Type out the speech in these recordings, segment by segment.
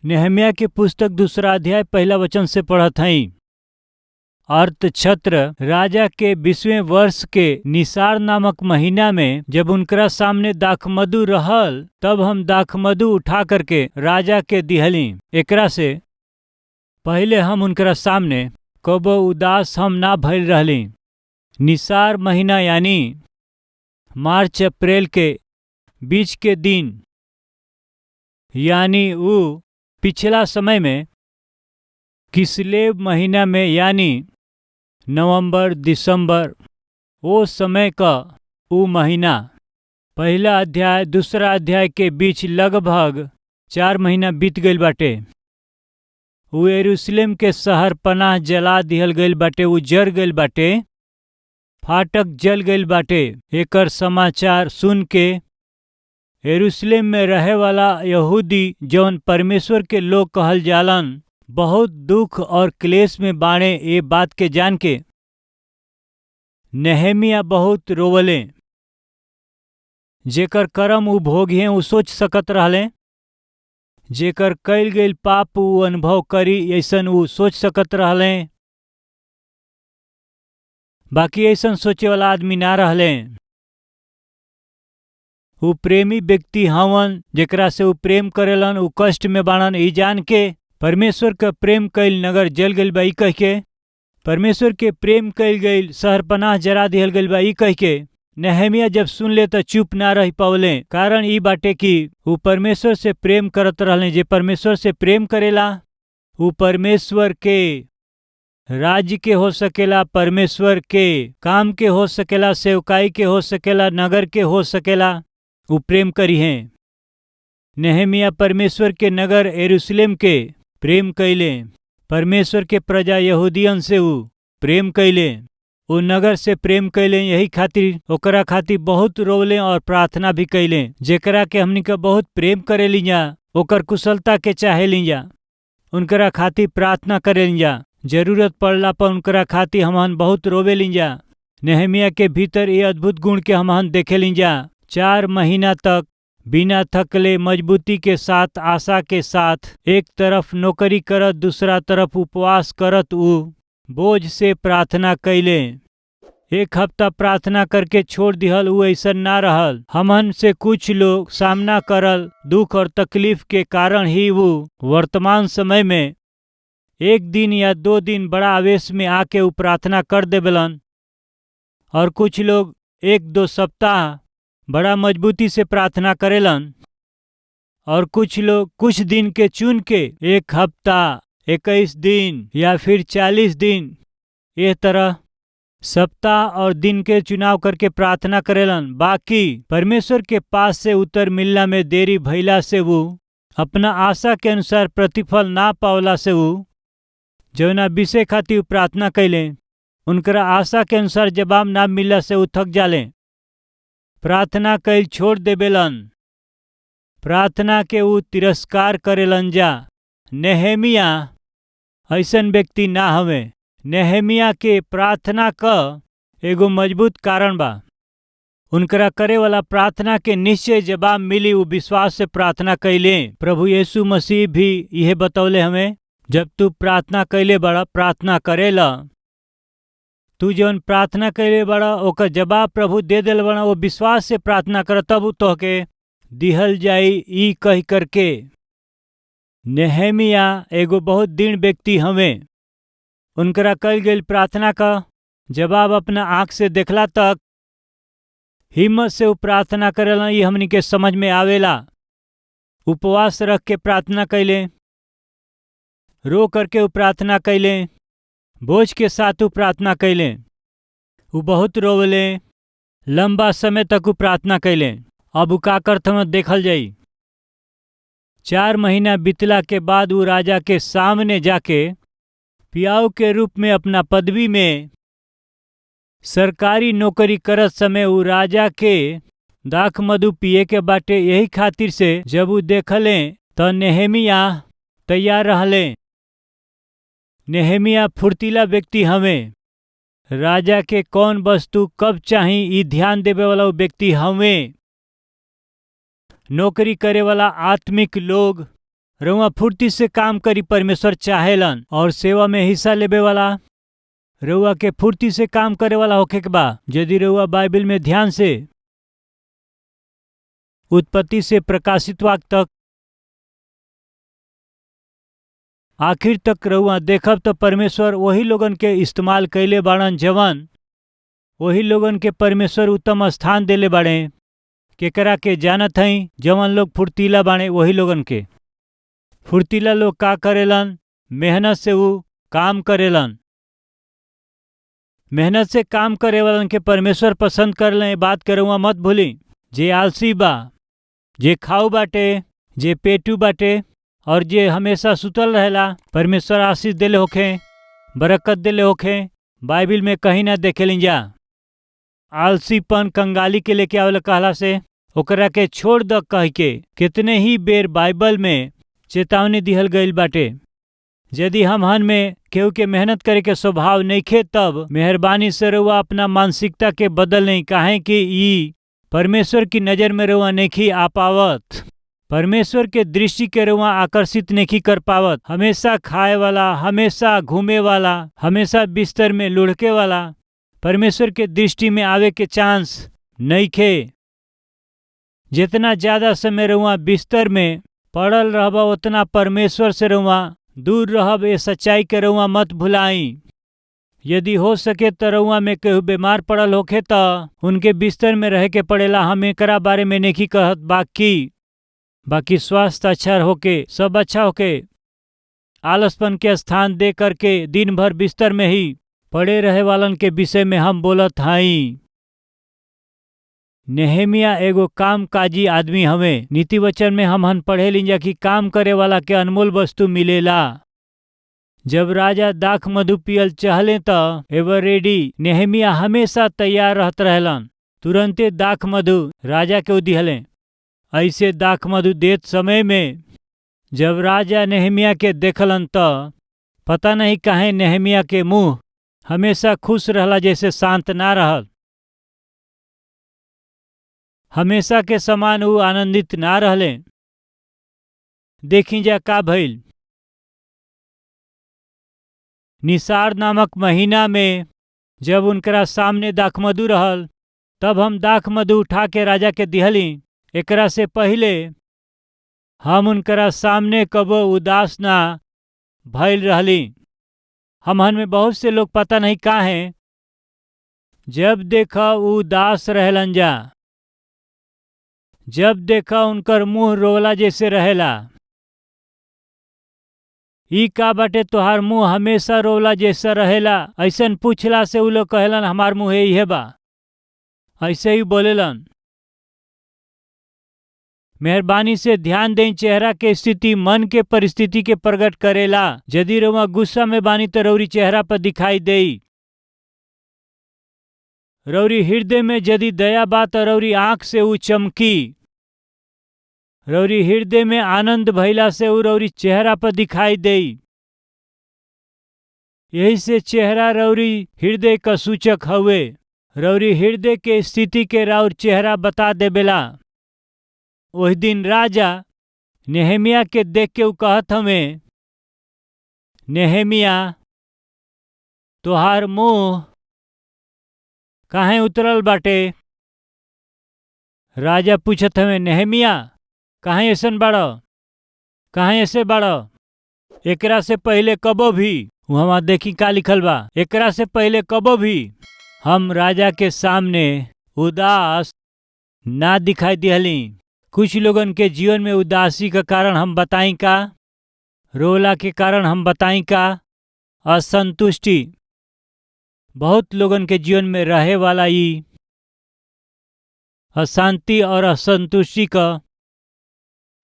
Nehemiah की पुस्तक 2 अध्याय 1 वचन से पढ़त हई। अर्थछत्र राजा के 20वें वर्ष के निसार नामक महीना में जब उनकरा सामने दाखमधु रहल, तब हम दाखमधु उठा करके राजा के दिहली। एकरा से पहले हम उनकरा सामने कबो उदास हम ना भइल रहली। निसार महीना यानी मार्च अप्रैल के बीच के दिन, यानी वो पिछला समय में किस्लेव महीना में यानी नवंबर दिसंबर, वो समय का वो महीना। पहला अध्याय दूसरा अध्याय के बीच लगभग 4 महीना बीत गईल बाटे। वो यरूशलेम के शहर पनाह जला दिहल गईल बाटे, वो जर गईल बाटे, फाटक जल गईल बाटे। एकर समाचार सुन के यरूशलेम में रहे वाला यहूदी जौन परमेश्वर के लोग कहल जालन, बहुत दुख और क्लेश में बाणे। ये बात के जान के नेहमिया बहुत रोवले। जेकर कर्म उ भोगिए उ सोच सकत रहले, जेकर कईल गईल पाप उ अनुभव करी ऐसन उ सोच सकत रहले, बाकी ऐसन सोचे वाला आदमी ना रहले। उ प्रेमी व्यक्ति हवन, जेकरा से उ प्रेम करेलन, उ कष्ट में बाणन। ई जान के परमेश्वर का प्रेम कईल नगर जल गईल बा, ई कह के परमेश्वर के प्रेम कईल गईल शहर पनाह जरा दिहल गईल बा, ई कह के नेहमिया जब सुन ले तो चुप ना रह पावले। कारण ई बाटे कि उ परमेश्वर से प्रेम करत रहले। जे परमेश्वर से प्रेम करेला उ परमेश्वर के राज्य के हो सकेला, परमेश्वर के काम के हो सकेला, सेवकाई के हो सकेला, नगर के हो सकेला, उ प्रेम करी हैं। नेहमिया परमेश्वर के नगर यरूशलेम के प्रेम कैले, परमेश्वर के प्रजा यहूदियन से उ प्रेम कैले, वो नगर से प्रेम कैले। यही खातिर ओकरा खातिर बहुत रोवले और प्रार्थना भी कैले। जेकरा के हमनी का बहुत प्रेम करे लीजा, ओकर कुशलता के चाहे लीजा, उनकरा खातिर प्रार्थना करे लीजा, जरूरत पड़ला पर उनकरा खातिर हमहन बहुत रोवे लीजा। नेहमिया के भीतर ये अद्भुत गुण के हमहन देखे लीजा। 4 महीना तक बिना थकले मजबूती के साथ, आशा के साथ, एक तरफ नौकरी करत, दूसरा तरफ उपवास करत, उ बोझ से प्रार्थना कैले। 1 हफ्ता प्रार्थना करके छोड़ दिहल, उ ऐसा ना रहल। हमन से कुछ लोग सामना करल दुख और तकलीफ के कारण ही वो वर्तमान समय में 1 दिन या 2 दिन बड़ा आवेश में आके वो प्रार्थना कर देवेलन, और कुछ लोग 1-2 सप्ताह बड़ा मजबूती से प्रार्थना करेलन, और कुछ लोग कुछ दिन के चुन के 1 हफ्ता, 21 दिन या फिर 40 दिन, ये तरह सप्ताह और दिन के चुनाव करके प्रार्थना करेलन। बाकी परमेश्वर के पास से उत्तर मिलना में देरी भइला से वो अपना आशा के अनुसार प्रतिफल ना पावला से वो जौना विषय खातिर प्रार्थना कैले, उनकरा आशा के अनुसार जवाब ना मिलला से वो थक जाले, प्रार्थना कैल छोड़ देवेलन, प्रार्थना के वो तिरस्कार करेलन जा। नेहमिया ऐसन व्यक्ति ना हवे। नेहमिया के प्रार्थना का एगो मजबूत कारण बा। उनकरा करे वाला प्रार्थना के निश्चय जवाब मिली। वो विश्वास से प्रार्थना कैले। प्रभु यीशु मसीह भी यह बतौले हमें, जब तू प्रार्थना कैले बड़ा, प्रार्थना करेला, तू जौन प्रार्थना कैले बड़ा ओकर जवाब प्रभु दे दिल बड़ा। वो विश्वास से प्रार्थना कर, तब तोहके दिहल जाई, ई कह करके। नेहमिया एगो बहुत दृढ़ व्यक्ति हवे। उनकरा कल गई प्रार्थना का जवाब अपना आँख से देखला तक हिम्मत से वो प्रार्थना करेला, ये हमनी के समझ में आवेला। उपवास रख के प्रार्थना कैले, रो करके वो प्रार्थना कैले, बोझ के साथ वो प्रार्थना कैले, वो बहुत रोवले, लंबा समय तक वो प्रार्थना कैले। अब का करत हम देखल जाई। 4 महीना बीतला के बाद वो राजा के सामने जाके पियाऊ के रूप में अपना पदवी में सरकारी नौकरी करत समय वो राजा के दाखमधु पिए के बाटे। यही खातिर से जब वो देखले तो नेहमिया तैयार रहले। नेहमिया फुर्तीला व्यक्ति हवे। राजा के कौन वस्तु कब चाही ई ध्यान देवे वाला व्यक्ति हवे। नौकरी करे वाला आत्मिक लोग रउआ फुर्ती से काम करी, परमेश्वर चाहेलन। और सेवा में हिस्सा लेबे वाला रउआ के फुर्ती से काम करे वाला होखे के बा। यदि रउआ बाइबल में ध्यान से उत्पत्ति से प्रकाशित वाक्य तक आखिर तक रउआ देखब तो परमेश्वर वही लोगन के इस्तेमाल कैले बाड़न जवन वही लोगन के परमेश्वर उत्तम स्थान देले बाड़े। केकरा के जानत हई? जवन लोग फुर्तीला बाड़े वही लोगन के। फुर्तीला लोग का करेलन? मेहनत से वो काम करेलन। मेहनत से काम करे वालन के परमेश्वर पसंद करले। बात करूँगा मत भूली। जे आलसी बा, जे खाऊ बाटे, जे पेटू बाटे और जे हमेशा सुतल रहेला, परमेश्वर आशीष देले होखे, बरकत देले होखे। बाइबिल में कहीं ना देखेलिन जा आलसीपन कंगाली के लेके आवेला कहला से ओकरा के छोड़ द कह के कितने ही बेर बाइबल में चेतावनी दिहल गईल बाटे। यदि हमहन में केहू के मेहनत करे के स्वभाव नइखे तब मेहरबानी से रउआ अपना मानसिकता के बदल नहीं, काहे कि ई परमेश्वर की नज़र में रउआ नहीं आ पावत। परमेश्वर के दृष्टि के रउआ आकर्षित नहीं कर पावत। हमेशा खाए वाला, हमेशा घूमे वाला, हमेशा बिस्तर में लुढ़के वाला परमेश्वर के दृष्टि में आवे के चांस नइखे। जितना ज़्यादा समय रउआ बिस्तर में पड़ल रहबा उतना परमेश्वर से रउआ दूर रहब। ए सच्चाई के रउआ मत भुलाई। यदि हो सके तो रउआ में केहू बीमार पड़ल होखे तो उनके बिस्तर में रह के पड़ेला। हम एकरा बारे में नहीं कहत, बाकी स्वास्थ्य अच्छा होके, सब अच्छा होके, आलसपन के स्थान दे करके दिन भर बिस्तर में ही पड़े रहे वालन के विषय में हम बोलत हई। नेहेमिया एगो कामकाजी आदमी हवे। नीति वचन में हम पढ़े लीजा कि काम करे वाला के अनमोल वस्तु मिलेला। जब राजा दाख मधु पियल चाहले तो एवर रेडी नेहेमिया हमेशा तैयार रहत रहलन। तुरंते दाख मधु राजा के दिहले। ऐसे दाख मधु देत समय में जब राजा नेहेमिया के देखलन तो पता नहीं काहे नेहेमिया के मुंह हमेशा खुश रहला, जैसे शांत ना रहल। हमेशा के समान वो आनंदित ना रहले। देखी जा का भइल। निसार नामक महीना में जब उनकरा सामने दाखमधु रहल तब हम दाखमधु उठा के राजा के दिहली। एकरा से पहले हम उनकरा सामने कबो उदास ना भइल रहली। हमहन में बहुत से लोग पता नहीं काहे जब देखा उदास रहलन जा, जब देखा उनकर मुंह रोला जैसे रहेला। ई का बाटे तोहार मुंह हमेशा रोला जैसा रहेला? ऐसन पूछला से उ लोग कहेलन हमार मुंह यही बा। ऐसे ही बोलेलन। मेहरबानी से ध्यान दें, चेहरा के स्थिति मन के परिस्थिति के प्रकट करेला। यदि रउआ गुस्सा में बानी तो रउरी चेहरा पर दिखाई देई। रउरी हृदय में यदि दया बा तो रउरी आंख से उ चमकी। रउरी हृदय में आनंद भइला से उ रउरी चेहरा पर दिखाई देई। यही से चेहरा रउरी हृदय का सूचक हवे। रउरी हृदय के स्थिति के राउर चेहरा बता देवेला। वही दिन राजा नेहेमिया के देख के उ कहत हमें, नेहेमिया तोहार मुंह काहे उतरल बाटे? राजा पूछत हमें, नेहेमिया काहे ऐसन बाड़ो, काहे ऐसे बाड़ो? एकरा से पहले कबो भी वहाँ देखी का लिखल बा। एकरा से पहले कबो भी हम राजा के सामने उदास ना दिखाई दिहली। कुछ लोगन के जीवन में उदासी का कारण हम बताई का, रोला के कारण हम बताई का, असंतुष्टि बहुत लोगन के जीवन में रहे वाला ई अशांति और असंतुष्टि का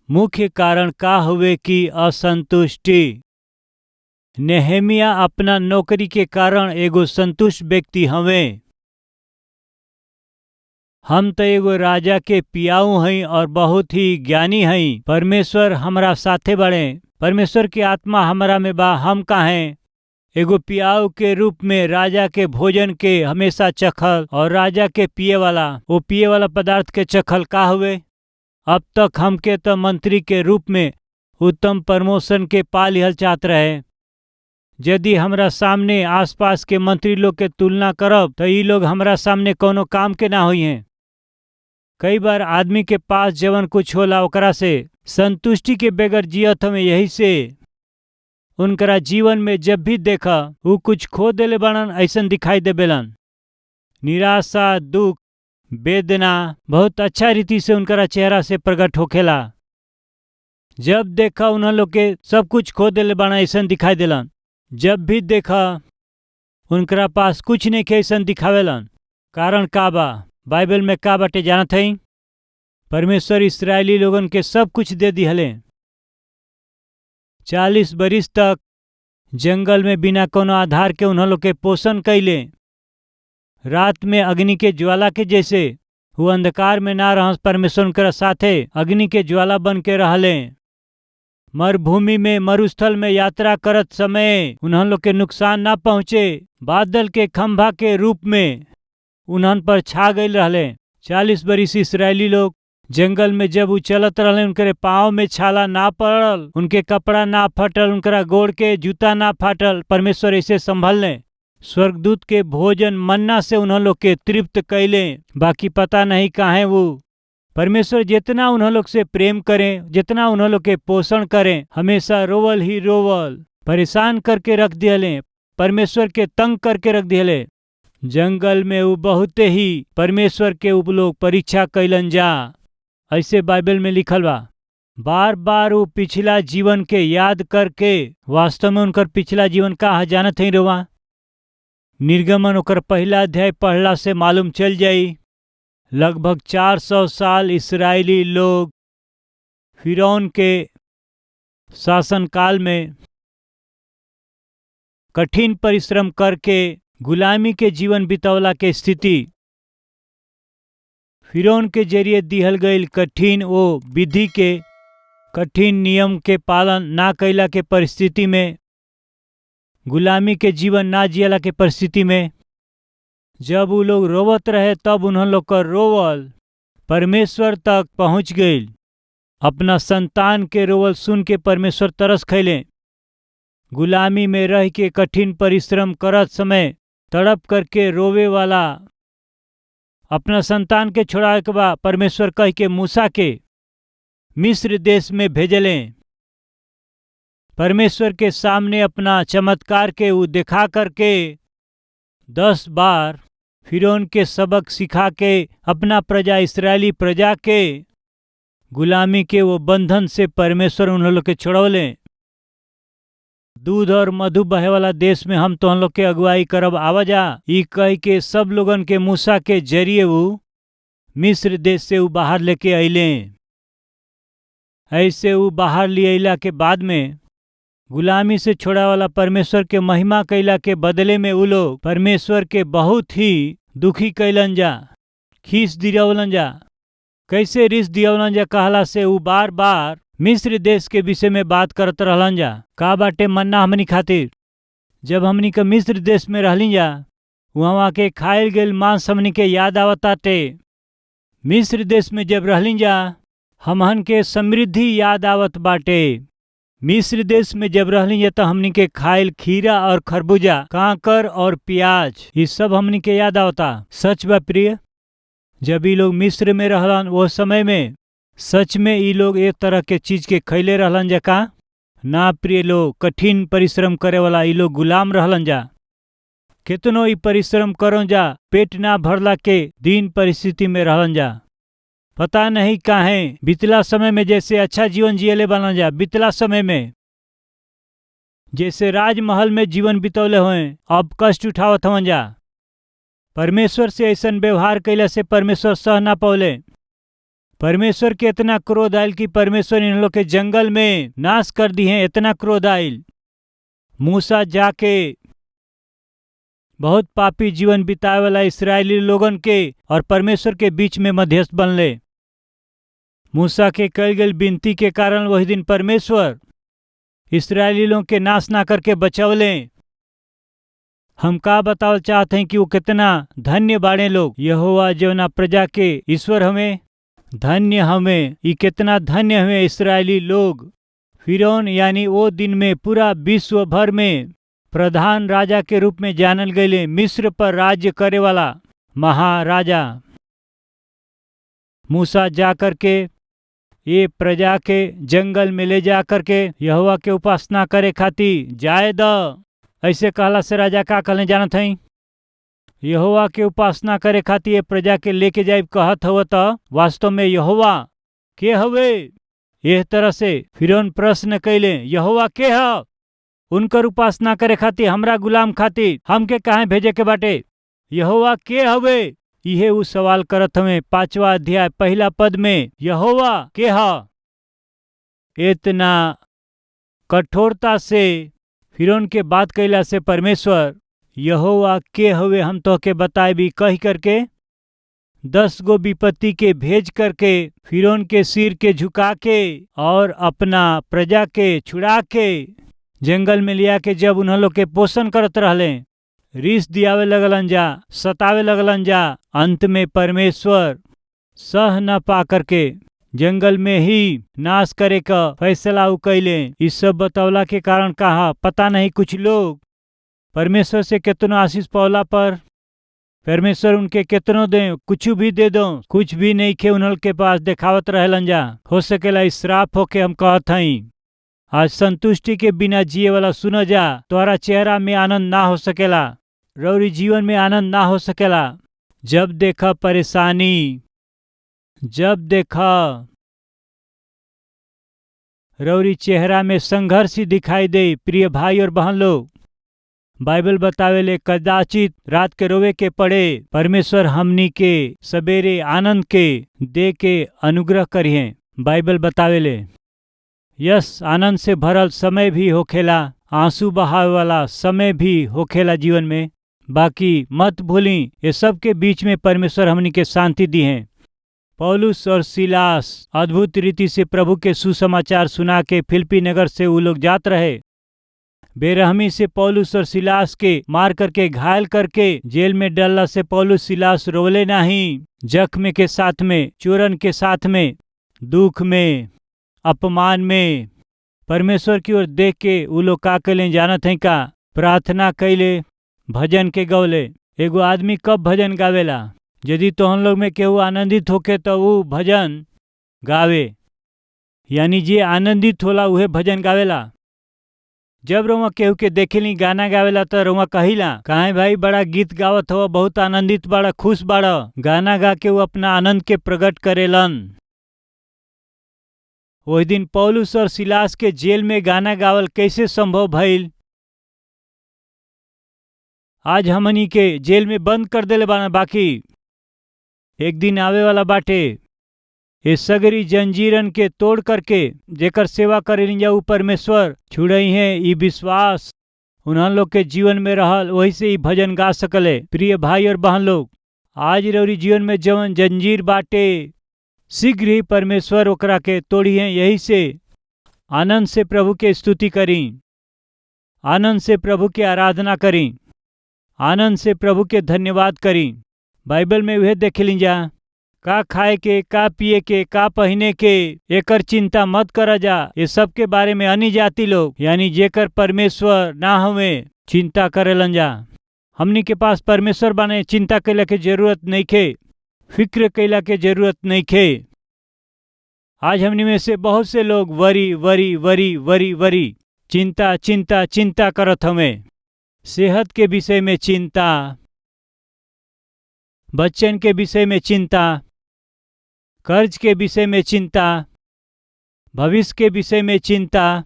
मुख्य कारण का हुए कि असंतुष्टि। नेहेमिया अपना नौकरी के कारण एगो संतुष्ट व्यक्ति हवे। हम तो एगो राजा के पियाऊ हई और बहुत ही ज्ञानी हई। परमेश्वर हमरा साथे बड़े। परमेश्वर की आत्मा हमरा में बा। हम काहे एगो पियाऊ के रूप में राजा के भोजन के हमेशा चखल और राजा के पिए वाला पदार्थ के चखल का हुए। अब तक हमके तो मंत्री के रूप में उत्तम प्रमोशन के पा लिहल चाहत रहे। यदि हमरा सामने आसपास के मंत्री लोग के तुलना करब तो ई लोग हमरा सामने कोनो काम के ना होई हैं। कई बार आदमी के पास जवन कुछ होला ओकरा से संतुष्टि के बगैर जियत हमें, यही से उनकरा जीवन में जब भी देखा वो कुछ खो देले बाड़न ऐसन दिखाई देबेलन। निराशा, दुख, वेदना बहुत अच्छा रीति से उनकरा चेहरा से प्रकट होखेला। जब देखा उन्हें लोग के सब कुछ खो देले बाड़न ऐसन दिखाई देलन। जब भी देखा उनकरा पास कुछ नहीं के ऐसन दिखावेलन। कारण का बा? बाइबल में का बाटे जानत हई? परमेश्वर इस्राएली लोगन के सब कुछ दे दिहले। 40 बरिस तक जंगल में बिना कोनो आधार के उन्हों लोग के पोषण कैले। रात में अग्नि के ज्वाला के जैसे वो अंधकार में ना रह, परमेश्वर उनकरा साथे अग्नि के ज्वाला बन के रहले। मरुभूमि में, मरुस्थल में यात्रा करत समय उन्होंने लोग के नुकसान ना पहुँचे। बादल के खंभा के रूप में उन्हन पर छा गई रहले। 40 बरिस इस्राएली लोग जंगल में जब वो चलत रहले, उनके पाँव में छाला ना पड़ल, उनके कपड़ा ना फटल, उनकरा गोड़ के जूता ना फाटल। परमेश्वर ऐसे संभलने। स्वर्गदूत के भोजन मन्ना से उन्होंने लोग के तृप्त कैले। बाकी पता नहीं काहे वो परमेश्वर जितना उन्हों लोग से प्रेम करें, जितना उन्हों लोग के पोषण करें, हमेशा रोवल ही रोवल, परेशान करके रख दियले, परमेश्वर के तंग करके रख दियले। जंगल में वो बहुते ही परमेश्वर के वो लोग परीक्षा कैलन जा, ऐसे बाइबल में लिखल बा। बार बार वो पिछला जीवन के याद करके, वास्तव में उनकर पिछला जीवन का जानत ही रवा। निर्गमन ओकर पहला अध्याय पढ़ला से मालूम चल जाई। लगभग 400 साल इस्राएली लोग फिरौन के शासनकाल में कठिन परिश्रम करके गुलामी के जीवन बितौला के स्थिति। फिरौन के जरिए दिहल गईल कठिन वो विधि के, कठिन नियम के पालन ना कैला के परिस्थिति में, गुलामी के जीवन ना जियला के परिस्थिति में जब वो लोग रोवत रहे, तब उन्होंने लोग का रोवल परमेश्वर तक पहुंच गई। अपना संतान के रोवल सुन के परमेश्वर तरस खैले। गुलामी में रह के कठिन परिश्रम करत समय तड़प करके रोवे वाला अपना संतान के छोड़ाए के बाद परमेश्वर कह के मूसा के मिस्र देश में भेजले। परमेश्वर के सामने अपना चमत्कार के वो दिखा करके 10 बार फिरौन के सबक सिखा के अपना प्रजा इस्राएली प्रजा के गुलामी के वो बंधन से परमेश्वर उन लोग के छोड़ौले। दूध और मधु बहे वाला देश में हम तो हम लोग के अगुवाई करब आवाजा, ई कह के सब लोगन के मूसा के जरिए वो मिस्र देश से वो बाहर लेके अइले। ऐसे वो बाहर ले अइला के बाद में गुलामी से छोड़ा वाला परमेश्वर के महिमा कैला के बदले में वो लोग परमेश्वर के बहुत ही दुखी कैलन जा, खीस दियावलन जा। कैसे रिस दियावलन जा कहला से वो बार बार मिस्र देश के विषय में बात करत रहलन जा। का बाटे मन्ना हमनी खातिर? जब हमनी के मिस्र देश में रहली जा, वहाँ के खायल गेल मांस हमनी के याद आवताटे। मिस्र देश में जब रहली जा, हमहन के समृद्धि याद आवत बाटे। मिस्र देश में जब रहली जा तो हमनी के खायल खीरा और खरबूजा, कांकर और प्याज, ये सब हमनी के याद आवता। सच बा प्रिय, जब ये लोग मिस्र में रहलन वो समय में सच में ये लोग एक तरह के चीज के खैले रहलन जा का? ना प्रिय लोग, कठिन परिश्रम करे वाला ये लोग गुलाम रहलन जा। कितनो ही परिश्रम करो जा, पेट ना भरला के दिन परिस्थिति में रहलन जा। पता नहीं काहे बीतला समय में जैसे अच्छा जीवन जियले बनल जा, बीतला समय में जैसे राजमहल में जीवन बितौले हुए, अब कष्ट उठावत हवन जा। परमेश्वर से ऐसन व्यवहार कैला से परमेश्वर सह ना पौले। परमेश्वर के इतना क्रोध आयल कि परमेश्वर इन लोग के जंगल में नाश कर दी है। इतना क्रोध आयल, मूसा जाके बहुत पापी जीवन बिताए वाला इस्राएली लोगन के और परमेश्वर के बीच में मध्यस्थ बनले। मूसा के कल गई विनती के कारण वही दिन परमेश्वर इस्राएली लोगों के नाश ना करके बचवले। हम का बतावल चाहते हैं कि वो कितना धन्य बाड़े लोग। यहोवा जवना प्रजा के ईश्वर हमें, धन्य हमें, ये कितना धन्य हमें इस्राएली लोग फिरौन यानी वो दिन में पूरा विश्व भर में प्रधान राजा के रूप में जानल गए, मिस्र पर राज्य करे वाला महाराजा। मूसा जा करके ये प्रजा के जंगल में ले जा करके यहोवा के उपासना करे खातिर जाए द, ऐसे कहला से राजा का कहले जानत हई, यहोवा के उपासना करे खातिर ये प्रजा के लेके जाए कहत हव त वास्तव में यहोवा के हवे? यह तरह से फिरौन प्रश्न कैले, यहोवा के ह? उनकर उपासना करे खातिर हमरा गुलाम खातिर हमके काहे भेजे के बाटे? यहोवा के हवे? इहे उ सवाल करत हमें 5वां अध्याय 1 पद में, यहोवा के ह? इतना कठोरता से फिरौन के बात कैला से परमेश्वर यहोवा के हवे हम तो के बताएबी कह करके 10 गो विपत्ति के भेज करके फिरौन के सिर के झुका के और अपना प्रजा के छुड़ा के जंगल में लिया के जब उन्हों लोग के पोषण करत रहले, रिस दियावे लगलन जा, सतावे लगलन जा, अंत में परमेश्वर सह न पा करके जंगल में ही नाश करे का फैसला कैले। इस सब बतौला के कारण कहा पता नहीं, कुछ लोग परमेश्वर से कितनो आशीष पौला पर परमेश्वर उनके कितनो दे, कुछ भी दे दो, कुछ भी नहीं खे उन्हों के पास दिखावत रहलन जा। हो सकेला इसराफ होके हम कहत हई, आज संतुष्टि के बिना जिए वाला सुन जा, तोहरा चेहरा में आनंद ना हो सकेला, रौरी जीवन में आनंद ना हो सकेला। जब देखा परेशानी, जब देखा रौरी चेहरा में संघर्ष ही दिखाई दे। प्रिय भाई और बहन लोग, बाइबल बतावेले कदाचित रात के रोवे के पड़े, परमेश्वर हमनी के सवेरे आनंद के दे के अनुग्रह करिए। बाइबल बतावेले यस, आनंद से भरल समय भी होखेला, आंसू बहावे वाला समय भी होखेला जीवन में, बाकी मत भूली ये सब के बीच में परमेश्वर हमनी के शांति दी है। पौलुस और सिलास अद्भुत रीति से प्रभु के सुसमाचार सुना के फिलिप्पी नगर से वो लोग जात रहे। बेरहमी से पौलुस और सिलास के मार करके घायल करके जेल में डालला से पौलुस सिलास रोले नहीं, जख्म के साथ में, चोरन के साथ में, दुख में, अपमान में परमेश्वर की ओर देख के वो लोग का कैले जानत हैं का? प्रार्थना कैले, भजन के गौले। एगो आदमी कब भजन गावेला? यदि तो हम लोग में केहू आनंदित होके तो वो भजन गावे, यानी जे आनंदित होला उहे भजन गावेला। जब रउआ केहू के देखेली गाना गावेला तो रउआ कहिला, काहे भाई बड़ा गीत गावत हो, बहुत आनंदित बाड़ा, खुश बाड़ा। गाना गा के वो अपना आनंद के प्रकट करेलन। वही दिन पौलुस और सिलास के जेल में गाना गावल कैसे संभव भइल? आज हमनी के जेल में बंद कर देले बाना, बाकी एक दिन आवे वाला बाटे ये सगरी जंजीरन के तोड़ करके जेकर सेवा करेली जाऊ परमेश्वर छुड़ई है। ई विश्वास उन्हन लोग के जीवन में रहल, वही से ही भजन गा सकले। प्रिय भाई और बहन लोग, आज रौरी जीवन में जवन जंजीर बाटे शीघ्र ही परमेश्वर ओकरा के तोड़ी है। यही से आनंद से प्रभु के स्तुति करी, आनंद से प्रभु की आराधना करी, आनंद से प्रभु के धन्यवाद करी। बाइबल में वह देख ली जा, का खाए के, का पिए के, का पहने के, एकर चिंता मत करा जा। ये सब के बारे में अन्य जाति लोग यानी जेकर परमेश्वर ना हवे चिंता करेलन जा। हमनी के पास परमेश्वर बाने, चिंता कैला के जरूरत नहीं खे, फिक्र कैला के जरूरत नहीं खे। आज हमनी में से बहुत से लोग worry worry worry worry worry चिंता चिंता चिंता करत हमें। सेहत के विषय में चिंता, बच्चन के विषय में चिंता, कर्ज के विषय में चिंता, भविष्य के विषय में चिंता,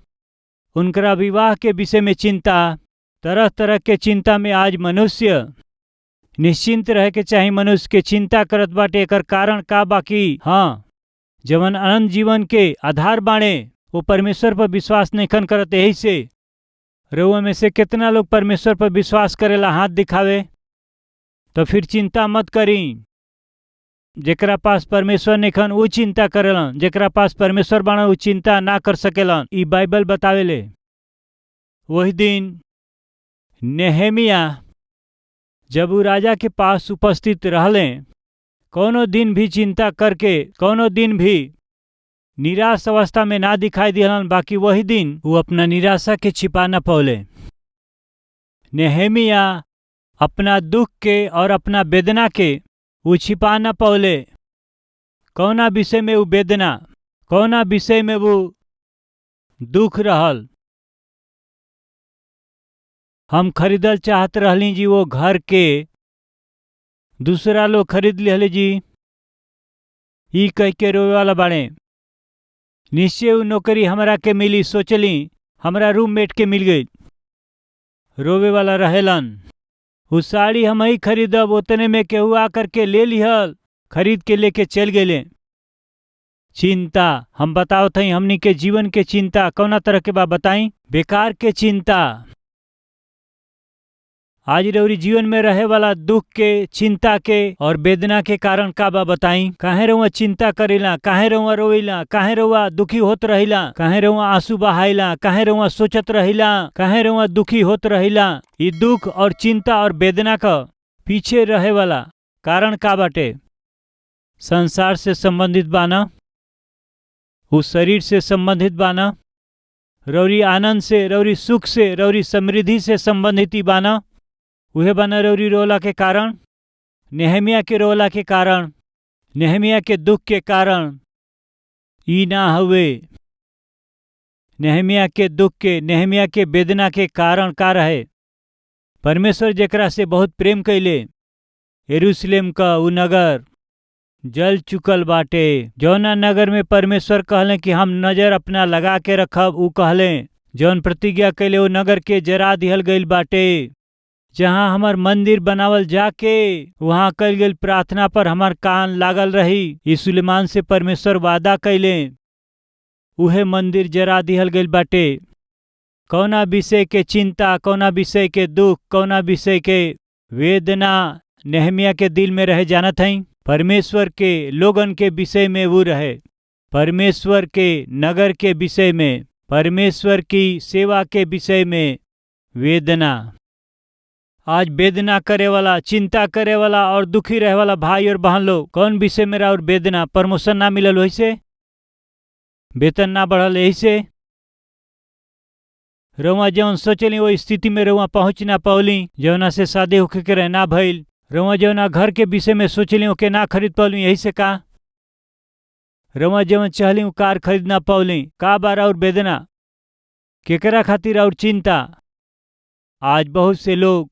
उनका विवाह के विषय में चिंता, तरह तरह के चिंता में आज मनुष्य निश्चिंत रह के चाहे मनुष्य के चिंता करत बाटे। एकर कारण का बाकी हाँ, जवन अनंत जीवन के आधार बाणे वो परमेश्वर पर विश्वास नहीं खन करत। यही से रउआ में से कितना लोग परमेश्वर पर विश्वास करेला? हाथ दिखावे। तो फिर चिंता मत करी। जेकरा पास परमेश्वर नहीं खन वो चिंता करेलन, जेकरा पास परमेश्वर बाणा वो चिंता ना कर सकेलन। ई बाइबल बतावेले। वही दिन नेहेमिया जब वो राजा के पास उपस्थित रहले, कोनो दिन भी चिंता करके, कोनो दिन भी निराश अवस्था में ना दिखाई दिहलन, बाकी वही दिन वो अपना निराशा के छिपा न पौले। नेहेमिया अपना दुख के और अपना वेदना के वो छिपा न पौले। कौना विषय में वो वेदना, कौना विषय में वो दुख रहल। हम खरीदल चाहत रहली जी वो घर के, दूसरा लोग खरीद लिहले जी। ई कह के रोवे वाला बाड़े। निश्चय वो नौकरी हमरा के मिली, सोचली हमरा रूममेट के मिल गई। रोवे वाला रहेलन। वो साड़ी हम ही खरीदब, उतने में केहू आकर के ले लिहल, खरीद के लेके चल गए। चिंता, हम बताओ थी हमनी के जीवन के चिंता कौना तरह के बा बताई। बेकार के चिंता। आज रउरी जीवन में रहे वाला दुख के, चिंता के और वेदना के कारण का बा बताई। काहे रउआ चिंता करेला, काहे रउआ रोइला, काहे रउआ दुखी होत रहिला, काहे रउआ आंसू बहाइला, काहे रउआ सोचत रहिला, काहे रउआ दुखी होत रहिला। ये दुख और चिंता और वेदना का पीछे रहे वाला कारण का बाटे। संसार से संबंधित बाना, उस शरीर से संबंधित बाना, रउरी आनंद से, रउरी सुख से, रउरी समृद्धि से संबंधित ही बाना। उहे बना रउरी रोला के कारण, नेहमिया के रोला के कारण, नेहमिया के दुख के कारण ई ना हुए। नेहमिया के दुख के, नेहमिया के वेदना के कारण का रहे। परमेश्वर जेकरा से बहुत प्रेम कैले, यरूशलेम का उ नगर जल चुकल बाटे। जौना नगर में परमेश्वर कहले कि हम नजर अपना लगा के रखब, उ कहले जौन प्रतिज्ञा कैले वो नगर के जरा दिहल गईल बाटे। जहाँ हमार मंदिर बनावल जाके वहाँ कल गई प्रार्थना पर हमार कान लागल रही। ई सुलेमान से परमेश्वर वादा कैले, उहे मंदिर जरा दिहल गईल बाटे। कौना विषय के चिंता, कौना विषय के दुख, कौना विषय के वेदना नेहमिया के दिल में रहे जानत हई। परमेश्वर के लोगन के विषय में वो रहे, परमेश्वर के नगर के विषय में, परमेश्वर की सेवा के विषय में वेदना। आज वेदना करे वाला, चिंता करे वाला और दुखी रहे वाला भाई और बहन लोग, कौन विषय में और वेदना। प्रमोशन ना मिलल वही से, वेतन ना बढ़ल यही से, रउआ जौन सोचली वो स्थिति में रउआ पहुँच ना पौली। जौना से शादी होके के रहना भइल, रउआ जौना घर के विषय में सोचली ओके ना खरीद पौली यही से का। रउआ जौन चाहली वो कार खरीद ना पौली का बार और वेदना, केकरा खातिर और चिंता। आज बहुत से लोग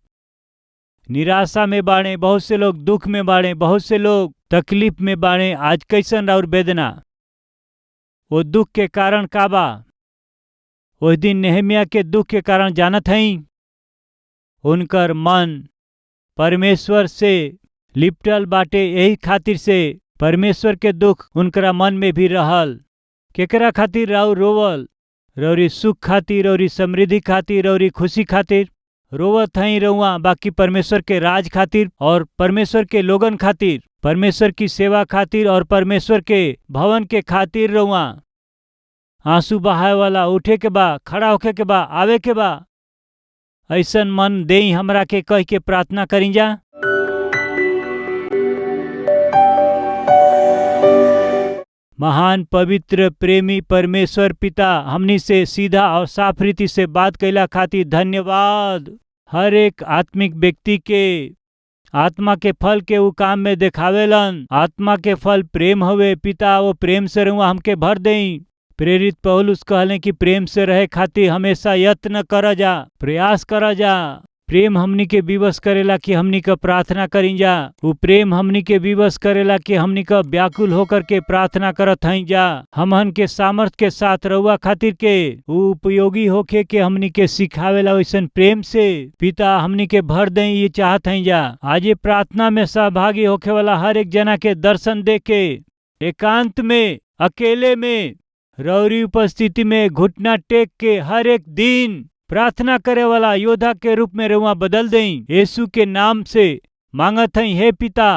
निराशा में बाड़े, बहुत से लोग दुख में बाड़े, बहुत से लोग तकलीफ में बाड़े। आज कैसन और वेदना, वो दुख के कारण का बा। उस दिन नेहमिया के दुख के कारण जानत हई, उनकर मन परमेश्वर से लिपटल बाटे। यही खातिर से परमेश्वर के दुख उनकरा मन में भी रहल। केकरा खातिर राउ रोवल, रौरी सुख खातिर, रौरी समृद्धि खातिर, रौरी खुशी खातिर रोवत हई रउआ, बाकी परमेश्वर के राज खातिर और परमेश्वर के लोगन खातिर, परमेश्वर की सेवा खातिर और परमेश्वर के भवन के खातिर रउआ आंसू बहाए वाला उठे के बा, खड़ा होके के बा, आवे के बा। ऐसन मन देई हमरा के कह के प्रार्थना करी जा। महान पवित्र प्रेमी परमेश्वर पिता, हमनी से सीधा और साफ रीति से बात कैला खातिर धन्यवाद। हर एक आत्मिक व्यक्ति के आत्मा के फल के वो काम में देखावेलन। आत्मा के फल प्रेम हवे पिता, वो प्रेम से रहुआ हमके भर देई। प्रेरित पौलुस कहले कि प्रेम से रहे खातिर हमेशा यत्न कर जा, प्रयास कर जा। प्रेम हमनी के विवश करेला कि हमनी का प्रार्थना करी जा। वो प्रेम हमनी के विवश करेला कि हमनी का व्याकुल होकर के प्रार्थना करत हई जा। हमहन के सामर्थ के साथ रहुआ खातिर के वो उपयोगी होके के हमनी के सिखावेला। वैसन प्रेम से पिता हमनी के भर दें ये चाहत हई जा। आज ये प्रार्थना में सहभागी होके वाला हर एक जना के दर्शन दे के एकांत में, अकेले में, रौरी उपस्थिति में घुटना टेक के हर एक दिन प्रार्थना करे वाला योद्धा के रूप में रहुआ बदल दें। यीशु के नाम से मांगत हई, हे पिता,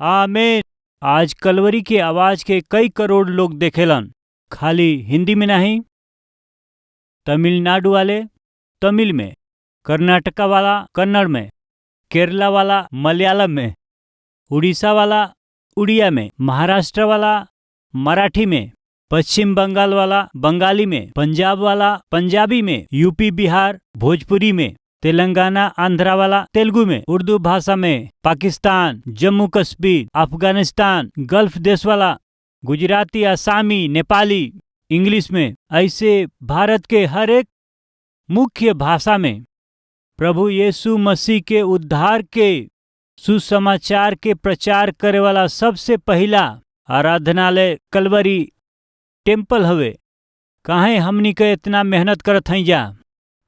आमीन। आज कलवरी के आवाज के कई करोड़ लोग देखेलन, खाली हिंदी में नहीं, तमिलनाडु वाले तमिल में, कर्नाटका वाला कन्नड़ में, केरला वाला मलयालम में, उड़ीसा वाला उड़िया में, महाराष्ट्र वाला मराठी में, पश्चिम बंगाल वाला बंगाली में, पंजाब वाला पंजाबी में, यूपी बिहार भोजपुरी में, तेलंगाना आंध्रा वाला तेलुगु में, उर्दू भाषा में, पाकिस्तान, जम्मू कश्मीर, अफगानिस्तान, गल्फ देश वाला गुजराती, आसामी, नेपाली, इंग्लिश में, ऐसे भारत के हर एक मुख्य भाषा में प्रभु यीशु मसीह के उद्धार के सुसमाचार के प्रचार करे वाला सबसे पहला आराधनालय कलवरी टेम्पल हवे। काहे हमनी के इतना मेहनत करत हई जा,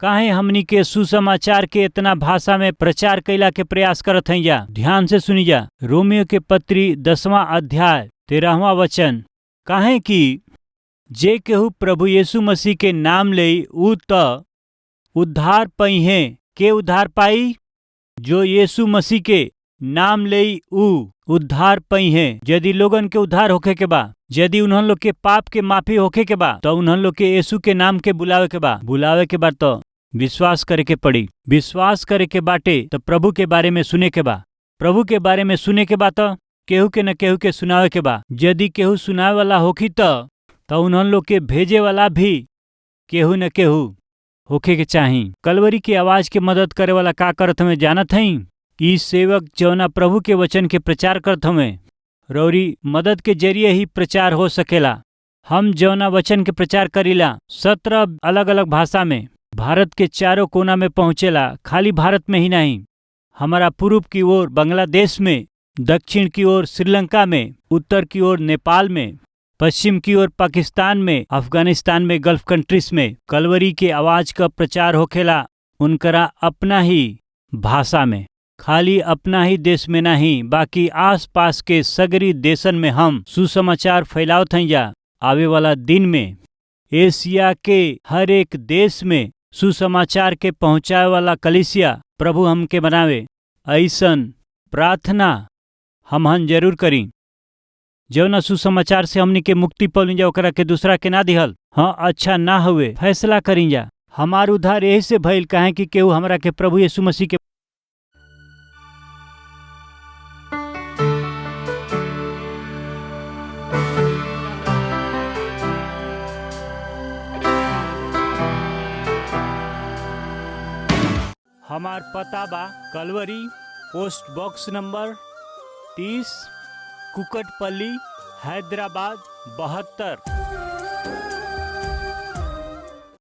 काहे हमनी के सुसमाचार के इतना भाषा में प्रचार कैला के प्रयास करत हई जा। ध्यान से सुनी जा, रोमियो के पत्री 10वां अध्याय 13वां वचन, काहे कि जे केहू प्रभु यीशु मसीह के नाम ले ऊ त उद्धार पाई है। के उद्धार पाई? जो यीशु मसीह के नाम ले ऊ उद्धार पाई है। यदि लोगन के उद्धार होखे के बा, यदि उन्हन लोग के पाप के माफी होखे के बा, तो उन्हन लोग के यीशु के नाम के बुलावे के बा। बुलावे के बाद तो विश्वास करे के पड़ी। विश्वास करे के बाटे तो प्रभु के बारे में सुने के बा। प्रभु के बारे में सुने के बा तो केहू के न केहू के सुनावे के बा। यदि केहू सुनावे वाला होखी तो उन्हन लोग के भेजे वाला भी केहू न केहू होखे के चाही। कलवरी की आवाज के मदद करे वाला का करत हमें जानत हई? ई सेवक जौना प्रभु के वचन के प्रचार करत हमें, रौरी मदद के जरिए ही प्रचार हो सकेला। हम जौना वचन के प्रचार करीला 17 अलग अलग भाषा में भारत के चारों कोना में पहुँचेला। खाली भारत में ही नहीं, हमारा पूर्व की ओर बांग्लादेश में, दक्षिण की ओर श्रीलंका में, उत्तर की ओर नेपाल में, पश्चिम की ओर पाकिस्तान में, अफगानिस्तान में, गल्फ कंट्रीज में कलवरी के आवाज का प्रचार होखेला। उनकरा अपना ही भाषा में, खाली अपना ही देश में नहीं, बाकी आस पास के सगरी देशन में हम सुसमाचार फैलावत हई जा। आवे वाला दिन में एशिया के हर एक देश में सुसमाचार के पहुँचाए वाला कलीसिया प्रभु हमके बनावे। ऐसन प्रार्थना हमहन जरूर करी। जौना सुसमाचार से हमनी के मुक्ति पौली जा, ओकरा के दूसरा के ना दिहल हाँ अच्छा ना हुए फैसला करी जा। हमार उद्धार यही से भइल काहे कि केहू हमरा के प्रभु यीशु मसीह के हमार पता बा Calvary, post box number 30, Kukatpally, Hyderabad 72।